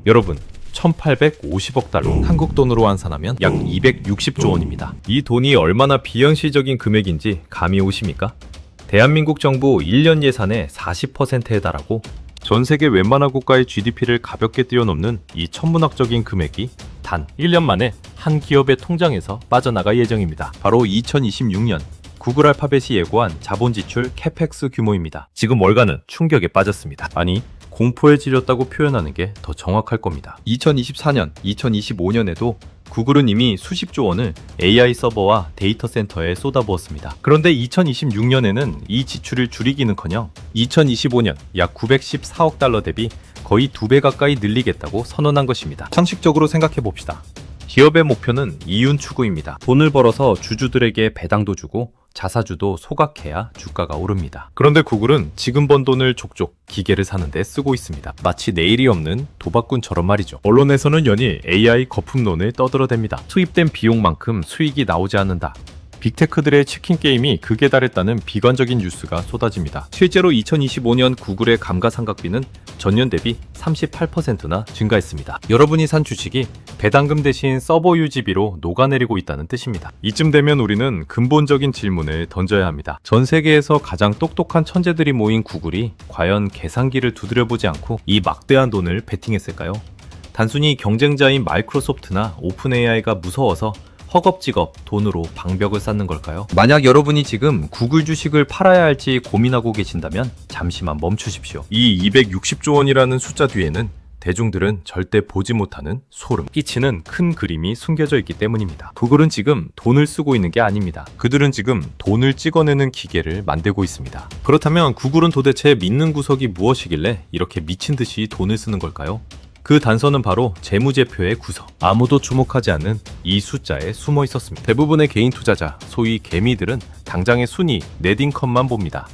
여러분, 1850억 달러, 한국 돈으로 환산하면 약 260조 원입니다. 이 돈이 얼마나 비현실적인 금액인지 감이 오십니까? 대한민국 정부 1년 예산의 40%에 달하고 전 세계 웬만한 국가의 GDP를 가볍게 뛰어넘는 이 천문학적인 금액이 단 1년 만에 한 기업의 통장에서 빠져나갈 예정입니다. 바로 2026년 구글 알파벳이 예고한 자본 지출 캐펙스 규모입니다. 지금 월가는 충격에 빠졌습니다. 아니, 공포에 질렸다고 표현하는 게 더 정확할 겁니다. 2024년, 2025년에도 구글은 이미 수십조 원을 AI 서버와 데이터 센터에 쏟아부었습니다. 그런데 2026년에는 이 지출을 줄이기는커녕 2025년 약 914억 달러 대비 거의 2배 가까이 늘리겠다고 선언한 것입니다. 상식적으로 생각해 봅시다. 기업의 목표는 이윤 추구입니다. 돈을 벌어서 주주들에게 배당도 주고 자사주도 소각해야 주가가 오릅니다. 그런데 구글은 지금 번 돈을 족족 기계를 사는데 쓰고 있습니다. 마치 내일이 없는 도박꾼처럼 말이죠. 언론에서는 연일 AI 거품론을 떠들어댑니다. 투입된 비용만큼 수익이 나오지 않는다. 빅테크들의 치킨 게임이 극에 달했다는 비관적인 뉴스가 쏟아집니다. 실제로 2025년 구글의 감가상각비는 전년 대비 38%나 증가했습니다. 여러분이 산 주식이 배당금 대신 서버 유지비로 녹아내리고 있다는 뜻입니다. 이쯤 되면 우리는 근본적인 질문을 던져야 합니다. 전 세계에서 가장 똑똑한 천재들이 모인 구글이 과연 계산기를 두드려보지 않고 이 막대한 돈을 베팅했을까요? 단순히 경쟁자인 마이크로소프트나 오픈 AI가 무서워서 허겁지겁 돈으로 방벽을 쌓는 걸까요? 만약 여러분이 지금 구글 주식을 팔아야 할지 고민하고 계신다면 잠시만 멈추십시오. 이 260조 원이라는 숫자 뒤에는 대중들은 절대 보지 못하는 소름 끼치는 큰 그림이 숨겨져 있기 때문입니다. 구글은 지금 돈을 쓰고 있는 게 아닙니다. 그들은 지금 돈을 찍어내는 기계를 만들고 있습니다. 그렇다면 구글은 도대체 믿는 구석이 무엇이길래 이렇게 미친 듯이 돈을 쓰는 걸까요? 그 단서는 바로 재무제표의 구석. 아무도 주목하지 않는 이 숫자에 숨어 있었습니다. 대부분의 개인 투자자, 소위 개미들은 당장의 순위, 넷인컴만 봅니다.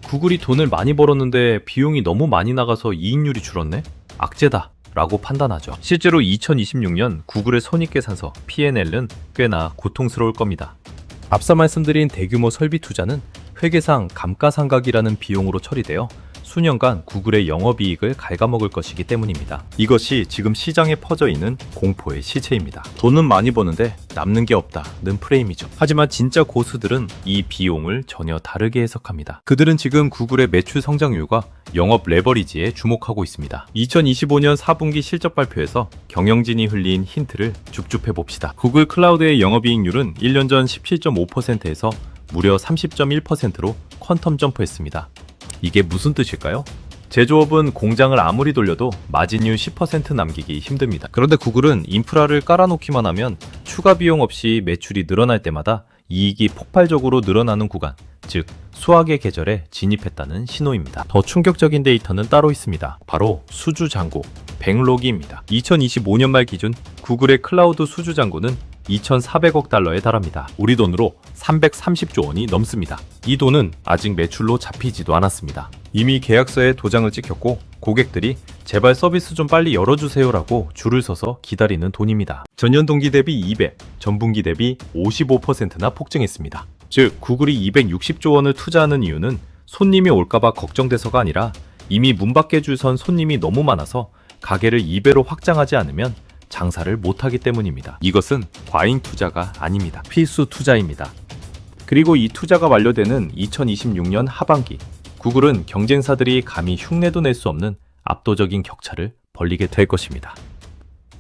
구글이 돈을 많이 벌었는데 비용이 너무 많이 나가서 이익률이 줄었네? 악재다 라고 판단하죠. 실제로 2026년 구글의 손익계산서 P&L은 꽤나 고통스러울 겁니다. 앞서 말씀드린 대규모 설비 투자는 회계상 감가상각이라는 비용으로 처리되어 수년간 구글의 영업이익을 갉아먹을 것이기 때문입니다. 이것이 지금 시장에 퍼져 있는 공포의 실체입니다. 돈은 많이 버는데 남는 게 없다는 프레임이죠. 하지만 진짜 고수들은 이 비용을 전혀 다르게 해석합니다. 그들은 지금 구글의 매출 성장률과 영업 레버리지에 주목하고 있습니다. 2025년 4분기 실적 발표에서 경영진이 흘린 힌트를 줍줍해 봅시다. 구글 클라우드의 영업이익률은 1년 전 17.5%에서 무려 30.1%로 퀀텀 점프했습니다. 이게 무슨 뜻일까요? 제조업은 공장을 아무리 돌려도 마진율 10% 남기기 힘듭니다. 그런데 구글은 인프라를 깔아놓기만 하면 추가 비용 없이 매출이 늘어날 때마다 이익이 폭발적으로 늘어나는 구간, 즉 수학의 계절에 진입했다는 신호입니다. 더 충격적인 데이터는 따로 있습니다. 바로 수주 잔고, 백록기입니다. 2025년 말 기준 구글의 클라우드 수주 잔고는 2,400억 달러에 달합니다. 우리 돈으로 330조 원이 넘습니다. 이 돈은 아직 매출로 잡히지도 않았습니다. 이미 계약서에 도장을 찍혔고 고객들이 제발 서비스 좀 빨리 열어주세요라고 줄을 서서 기다리는 돈입니다. 전년 동기 대비 200, 전분기 대비 55%나 폭증했습니다. 즉 구글이 260조 원을 투자하는 이유는 손님이 올까봐 걱정돼서가 아니라 이미 문 밖에 줄 선 손님이 너무 많아서 가게를 2배로 확장하지 않으면 장사를 못하기 때문입니다. 이것은 과잉 투자가 아닙니다. 필수 투자입니다. 그리고 이 투자가 완료되는 2026년 하반기, 구글은 경쟁사들이 감히 흉내도 낼 수 없는 압도적인 격차를 벌리게 될 것입니다.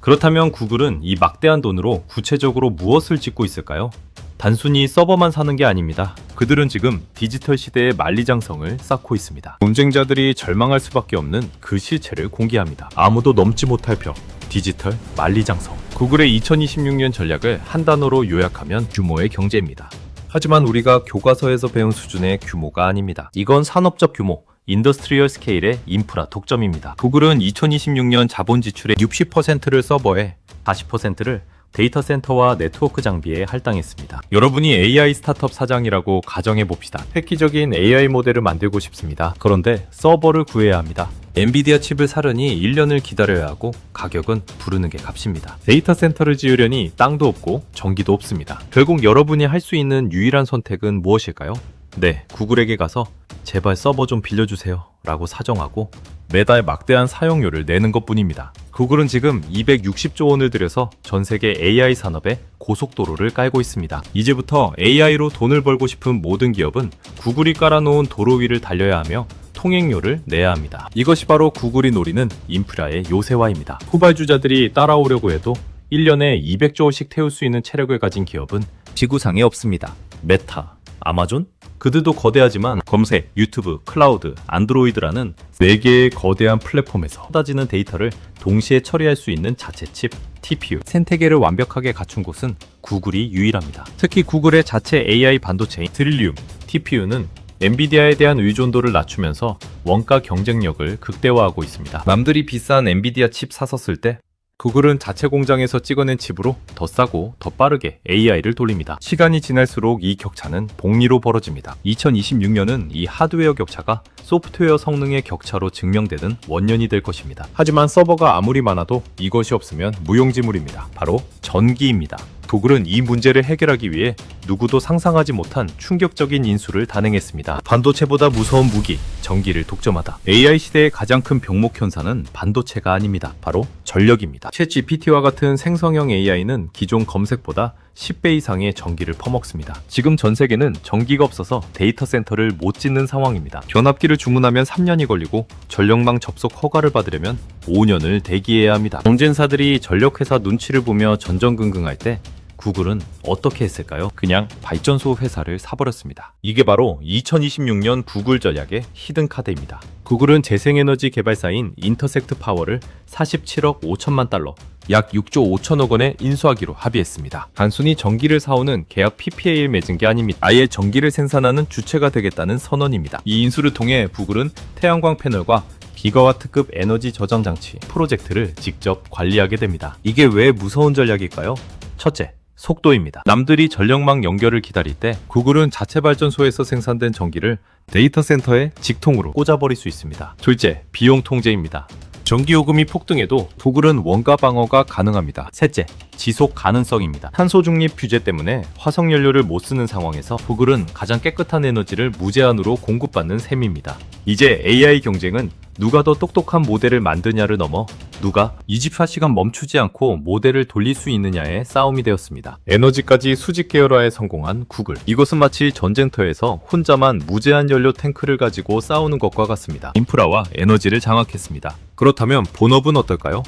그렇다면 구글은 이 막대한 돈으로 구체적으로 무엇을 짓고 있을까요? 단순히 서버만 사는 게 아닙니다. 그들은 지금 디지털 시대의 만리장성을 쌓고 있습니다. 경쟁자들이 절망할 수밖에 없는 그 실체를 공개합니다. 아무도 넘지 못할 벽, 디지털 만리장성. 구글의 2026년 전략을 한 단어로 요약하면 규모의 경제입니다. 하지만 우리가 교과서에서 배운 수준의 규모가 아닙니다. 이건 산업적 규모, 인더스트리얼 스케일의 인프라 독점입니다. 구글은 2026년 자본 지출의 60%를 서버에, 40%를 데이터 센터와 네트워크 장비에 할당했습니다. 여러분이 AI 스타트업 사장이라고 가정해봅시다. 획기적인 AI 모델을 만들고 싶습니다. 그런데 서버를 구해야 합니다. 엔비디아 칩을 사려니 1년을 기다려야 하고 가격은 부르는 게 값입니다. 데이터 센터를 지으려니 땅도 없고 전기도 없습니다. 결국 여러분이 할 수 있는 유일한 선택은 무엇일까요? 네, 구글에게 가서 제발 서버 좀 빌려주세요 라고 사정하고 매달 막대한 사용료를 내는 것뿐입니다. 구글은 지금 260조 원을 들여서 전 세계 AI 산업에 고속도로를 깔고 있습니다. 이제부터 AI로 돈을 벌고 싶은 모든 기업은 구글이 깔아놓은 도로 위를 달려야 하며 통행료를 내야 합니다. 이것이 바로 구글이 노리는 인프라의 요새화입니다. 후발주자들이 따라오려고 해도 1년에 200조 원씩 태울 수 있는 체력을 가진 기업은 지구상에 없습니다. 메타, 아마존? 그들도 거대하지만 검색, 유튜브, 클라우드, 안드로이드라는 4개의 거대한 플랫폼에서 쏟아지는 데이터를 동시에 처리할 수 있는 자체 칩, TPU, 생태계를 완벽하게 갖춘 곳은 구글이 유일합니다. 특히 구글의 자체 AI 반도체인 트릴리움, TPU는 엔비디아에 대한 의존도를 낮추면서 원가 경쟁력을 극대화하고 있습니다. 남들이 비싼 엔비디아 칩 사서 쓸 때 구글은 자체 공장에서 찍어낸 칩으로 더 싸고 더 빠르게 AI를 돌립니다. 시간이 지날수록 이 격차는 복리로 벌어집니다. 2026년은 이 하드웨어 격차가 소프트웨어 성능의 격차로 증명되는 원년이 될 것입니다. 하지만 서버가 아무리 많아도 이것이 없으면 무용지물입니다. 바로 전기입니다. 구글은 이 문제를 해결하기 위해 누구도 상상하지 못한 충격적인 인수를 단행했습니다. 반도체보다 무서운 무기, 전기를 독점하다. AI 시대의 가장 큰 병목 현상은 반도체가 아닙니다. 바로 전력입니다. 챗 GPT와 같은 생성형 AI는 기존 검색보다 10배 이상의 전기를 퍼먹습니다. 지금 전 세계는 전기가 없어서 데이터 센터를 못 짓는 상황입니다. 변압기를 주문하면 3년이 걸리고 전력망 접속 허가를 받으려면 5년을 대기해야 합니다. 경쟁사들이 전력회사 눈치를 보며 전전긍긍할 때 구글은 어떻게 했을까요? 그냥 발전소 회사를 사버렸습니다. 이게 바로 2026년 구글 전략의 히든카드입니다. 구글은 재생에너지 개발사인 인터섹트 파워를 47억 5천만 달러, 약 6조 5천억 원에 인수하기로 합의했습니다. 단순히 전기를 사오는 계약 PPA를 맺은 게 아닙니다. 아예 전기를 생산하는 주체가 되겠다는 선언입니다. 이 인수를 통해 구글은 태양광 패널과 기가와트급 에너지 저장 장치 프로젝트를 직접 관리하게 됩니다. 이게 왜 무서운 전략일까요? 첫째, 속도입니다. 남들이 전력망 연결을 기다릴 때 구글은 자체 발전소에서 생산된 전기를 데이터 센터에 직통으로 꽂아버릴 수 있습니다. 둘째, 비용 통제입니다. 전기요금이 폭등해도 구글은 원가 방어가 가능합니다. 셋째, 지속 가능성입니다. 탄소 중립 규제 때문에 화석연료를 못 쓰는 상황에서 구글은 가장 깨끗한 에너지를 무제한으로 공급받는 셈입니다. 이제 AI 경쟁은 누가 더 똑똑한 모델을 만드냐를 넘어 누가 24시간 멈추지 않고 모델을 돌릴 수 있느냐의 싸움이 되었습니다. 에너지까지 수직 계열화에 성공한 구글. 이것은 마치 전쟁터에서 혼자만 무제한 연료 탱크를 가지고 싸우는 것과 같습니다. 인프라와 에너지를 장악했습니다. 그렇다면 본업은 어떨까요?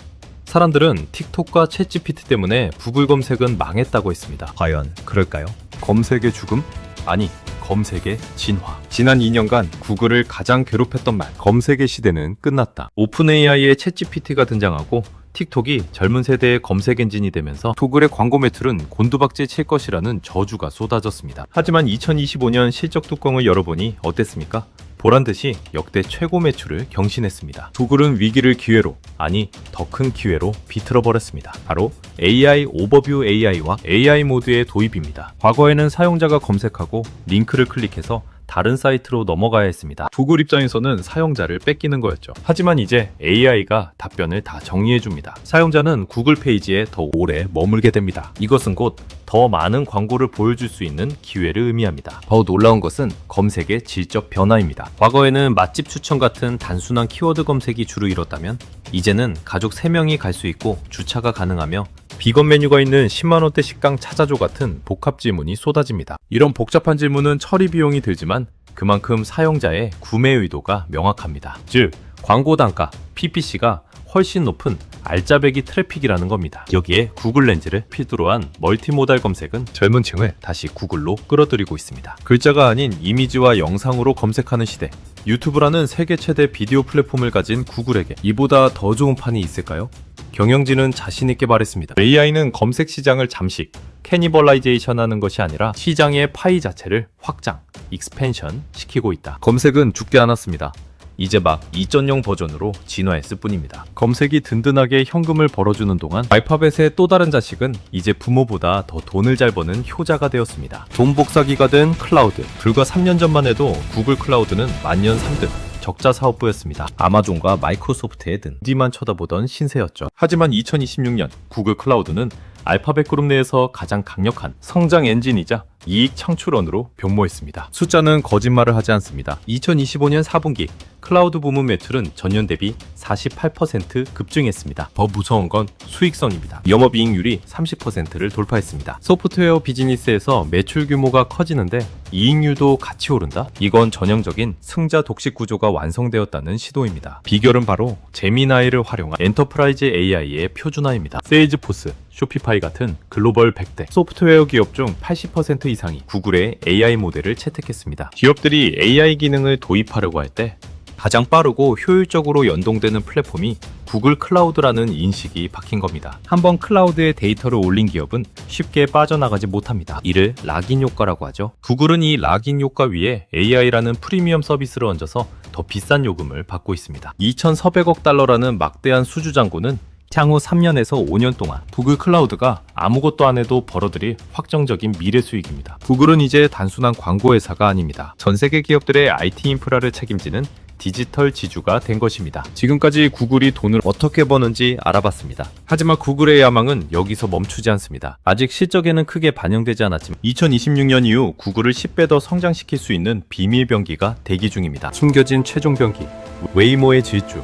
사람들은 틱톡과 챗GPT 때문에 구글 검색은 망했다고 했습니다. 과연 그럴까요? 검색의 죽음? 아니, 검색의 진화. 지난 2년간 구글을 가장 괴롭혔던 말, 검색의 시대는 끝났다. 오픈 AI의 챗GPT가 등장하고 틱톡이 젊은 세대의 검색 엔진이 되면서 구글의 광고 매출은 곤두박질 칠 것이라는 저주가 쏟아졌습니다. 하지만 2025년 실적 뚜껑을 열어보니 어땠습니까? 보란듯이 역대 최고 매출을 경신했습니다. 구글은 위기를 기회로, 아니 더 큰 기회로 비틀어 버렸습니다. 바로 AI 오버뷰 AI와 AI 모드의 도입입니다. 과거에는 사용자가 검색하고 링크를 클릭해서 다른 사이트로 넘어가야 했습니다. 구글 입장에서는 사용자를 뺏기는 거였죠. 하지만 이제 AI가 답변을 다 정리해줍니다. 사용자는 구글 페이지에 더 오래 머물게 됩니다. 이것은 곧 더 많은 광고를 보여줄 수 있는 기회를 의미합니다. 더 놀라운 것은 검색의 질적 변화입니다. 과거에는 맛집 추천 같은 단순한 키워드 검색이 주로 이뤘다면 이제는 가족 3명이 갈 수 있고 주차가 가능하며 비건 메뉴가 있는 10만원대 식당 찾아줘 같은 복합 질문이 쏟아집니다. 이런 복잡한 질문은 처리 비용이 들지만 그만큼 사용자의 구매 의도가 명확합니다. 즉, 광고 단가, PPC가 훨씬 높은 알짜배기 트래픽이라는 겁니다. 여기에 구글 렌즈를 필두로 한 멀티모달 검색은 젊은 층을 다시 구글로 끌어들이고 있습니다. 글자가 아닌 이미지와 영상으로 검색하는 시대. 유튜브라는 세계 최대 비디오 플랫폼을 가진 구글에게 이보다 더 좋은 판이 있을까요? 경영진은 자신있게 말했습니다. AI는 검색 시장을 잠식, 캐니벌라이제이션 하는 것이 아니라 시장의 파이 자체를 확장, 익스펜션 시키고 있다. 검색은 죽지 않았습니다. 이제 막 2.0 버전으로 진화했을 뿐입니다. 검색이 든든하게 현금을 벌어주는 동안 알파벳의 또 다른 자식은 이제 부모보다 더 돈을 잘 버는 효자가 되었습니다. 돈 복사기가 된 클라우드. 불과 3년 전만 해도 구글 클라우드는 만년 3등. 적자 사업부였습니다. 아마존과 마이크로소프트에 든 뒤만 쳐다보던 신세였죠. 하지만 2026년 구글 클라우드는 알파벳 그룹 내에서 가장 강력한 성장 엔진이자 이익 창출원으로 변모했습니다. 숫자는 거짓말을 하지 않습니다. 2025년 4분기 클라우드 부문 매출은 전년 대비 48% 급증했습니다. 더 무서운 건 수익성입니다. 영업이익률이 30%를 돌파했습니다. 소프트웨어 비즈니스에서 매출 규모가 커지는데 이익률도 같이 오른다? 이건 전형적인 승자 독식 구조가 완성되었다는 시도입니다. 비결은 바로 제미나이를 활용한 엔터프라이즈 AI의 표준화입니다. 세일즈포스, 쇼피파이 같은 글로벌 100대 소프트웨어 기업 중 80% 이상이 구글의 AI 모델을 채택했습니다. 기업들이 AI 기능을 도입하려고 할 때 가장 빠르고 효율적으로 연동되는 플랫폼이 구글 클라우드라는 인식이 박힌 겁니다. 한번 클라우드에 데이터를 올린 기업은 쉽게 빠져나가지 못합니다. 이를 락인 효과라고 하죠. 구글은 이 락인 효과 위에 AI라는 프리미엄 서비스를 얹어서 더 비싼 요금을 받고 있습니다. 2,400억 달러라는 막대한 수주 잔고는 향후 3년에서 5년 동안 구글 클라우드가 아무것도 안 해도 벌어들일 확정적인 미래 수익입니다. 구글은 이제 단순한 광고 회사가 아닙니다. 전 세계 기업들의 IT 인프라를 책임지는 디지털 지주가 된 것입니다. 지금까지 구글이 돈을 어떻게 버는지 알아봤습니다. 하지만 구글의 야망은 여기서 멈추지 않습니다. 아직 실적에는 크게 반영되지 않았지만 2026년 이후 구글을 10배 더 성장시킬 수 있는 비밀 병기가 대기 중입니다. 숨겨진 최종 병기, 웨이모의 질주.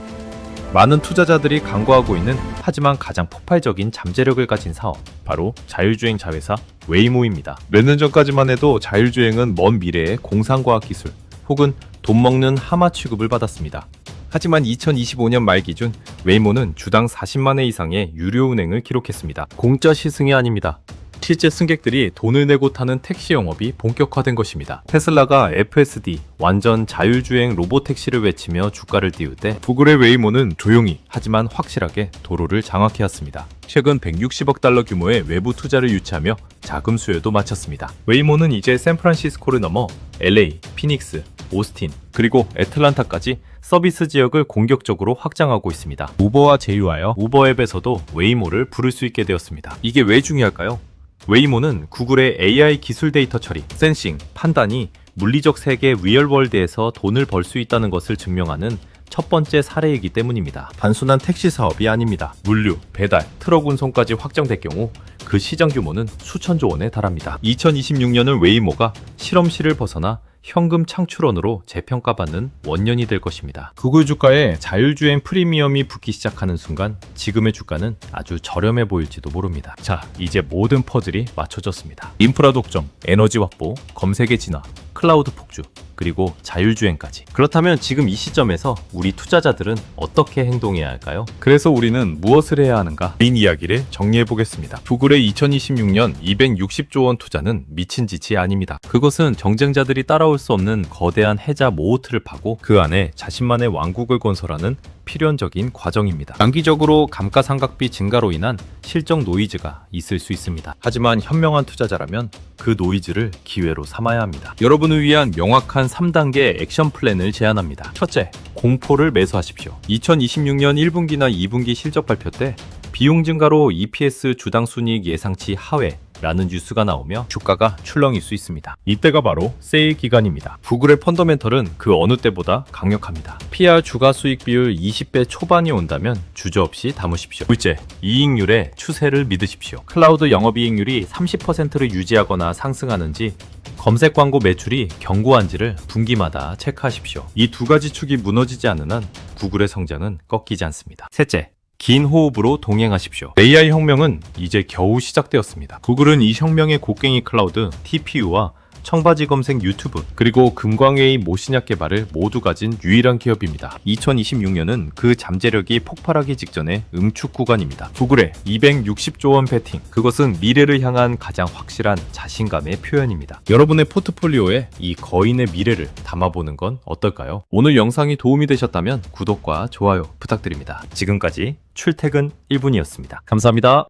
많은 투자자들이 간과하고 있는 하지만 가장 폭발적인 잠재력을 가진 사업, 바로 자율주행 자회사 웨이모입니다. 몇 년 전까지만 해도 자율주행은 먼 미래의 공상과학 기술 혹은 돈 먹는 하마 취급을 받았습니다. 하지만 2025년 말 기준 웨이모는 주당 40만 회 이상의 유료 운행을 기록했습니다. 공짜 시승이 아닙니다. 실제 승객들이 돈을 내고 타는 택시 영업이 본격화된 것입니다. 테슬라가 FSD, 완전 자율주행 로보택시를 외치며 주가를 띄울 때 구글의 웨이모는 조용히 하지만 확실하게 도로를 장악해왔습니다. 최근 160억 달러 규모의 외부 투자를 유치하며 자금 수요도 마쳤습니다. 웨이모는 이제 샌프란시스코를 넘어 LA, 피닉스, 오스틴, 그리고 애틀란타까지 서비스 지역을 공격적으로 확장하고 있습니다. 우버와 제휴하여 우버 앱에서도 웨이모를 부를 수 있게 되었습니다. 이게 왜 중요할까요? 웨이모는 구글의 AI 기술 데이터 처리, 센싱, 판단이 물리적 세계 리얼월드에서 돈을 벌 수 있다는 것을 증명하는 첫 번째 사례이기 때문입니다. 단순한 택시 사업이 아닙니다. 물류, 배달, 트럭 운송까지 확장될 경우 그 시장 규모는 수천조 원에 달합니다. 2026년은 웨이모가 실험실을 벗어나 현금 창출원으로 재평가받는 원년이 될 것입니다. 구글 주가에 자율주행 프리미엄이 붙기 시작하는 순간 지금의 주가는 아주 저렴해 보일지도 모릅니다. 자, 이제 모든 퍼즐이 맞춰졌습니다. 인프라 독점, 에너지 확보, 검색의 진화, 클라우드 폭주, 그리고 자율주행까지. 그렇다면 지금 이 시점에서 우리 투자자들은 어떻게 행동해야 할까요? 그래서 우리는 무엇을 해야 하는가? 긴 이야기를 정리해 보겠습니다. 구글의 2026년 260조 원 투자는 미친 짓이 아닙니다. 그것은 경쟁자들이 따라올 수 없는 거대한 해자 모호틀을 파고 그 안에 자신만의 왕국을 건설하는 필연적인 과정입니다. 단기적으로 감가상각비 증가로 인한 실적 노이즈가 있을 수 있습니다. 하지만 현명한 투자자라면 그 노이즈를 기회로 삼아야 합니다. 여러분을 위한 명확한 3단계 액션 플랜을 제안합니다. 첫째, 공포를 매수하십시오. 2026년 1분기나 2분기 실적 발표 때 비용 증가로 EPS 주당 순이익 예상치 하회 라는 뉴스가 나오며 주가가 출렁일 수 있습니다. 이때가 바로 세일 기간입니다. 구글의 펀더멘털은 그 어느 때보다 강력합니다. PR 주가 수익 비율 20배 초반이 온다면 주저없이 담으십시오. 둘째, 이익률의 추세를 믿으십시오. 클라우드 영업이익률이 30%를 유지하거나 상승하는지 검색 광고 매출이 견고한지를 분기마다 체크하십시오. 이 두 가지 축이 무너지지 않는 한 구글의 성장은 꺾이지 않습니다. 셋째, 긴 호흡으로 동행하십시오. AI 혁명은 이제 겨우 시작되었습니다. 구글은 이 혁명의 곡괭이 클라우드, TPU와 청바지 검색 유튜브, 그리고 금광회의 모신약 개발을 모두 가진 유일한 기업입니다. 2026년은 그 잠재력이 폭발하기 직전의 응축 구간입니다. 구글의 260조 원 베팅, 그것은 미래를 향한 가장 확실한 자신감의 표현입니다. 여러분의 포트폴리오에 이 거인의 미래를 담아보는 건 어떨까요? 오늘 영상이 도움이 되셨다면 구독과 좋아요 부탁드립니다. 지금까지 출퇴근 1분이었습니다. 감사합니다.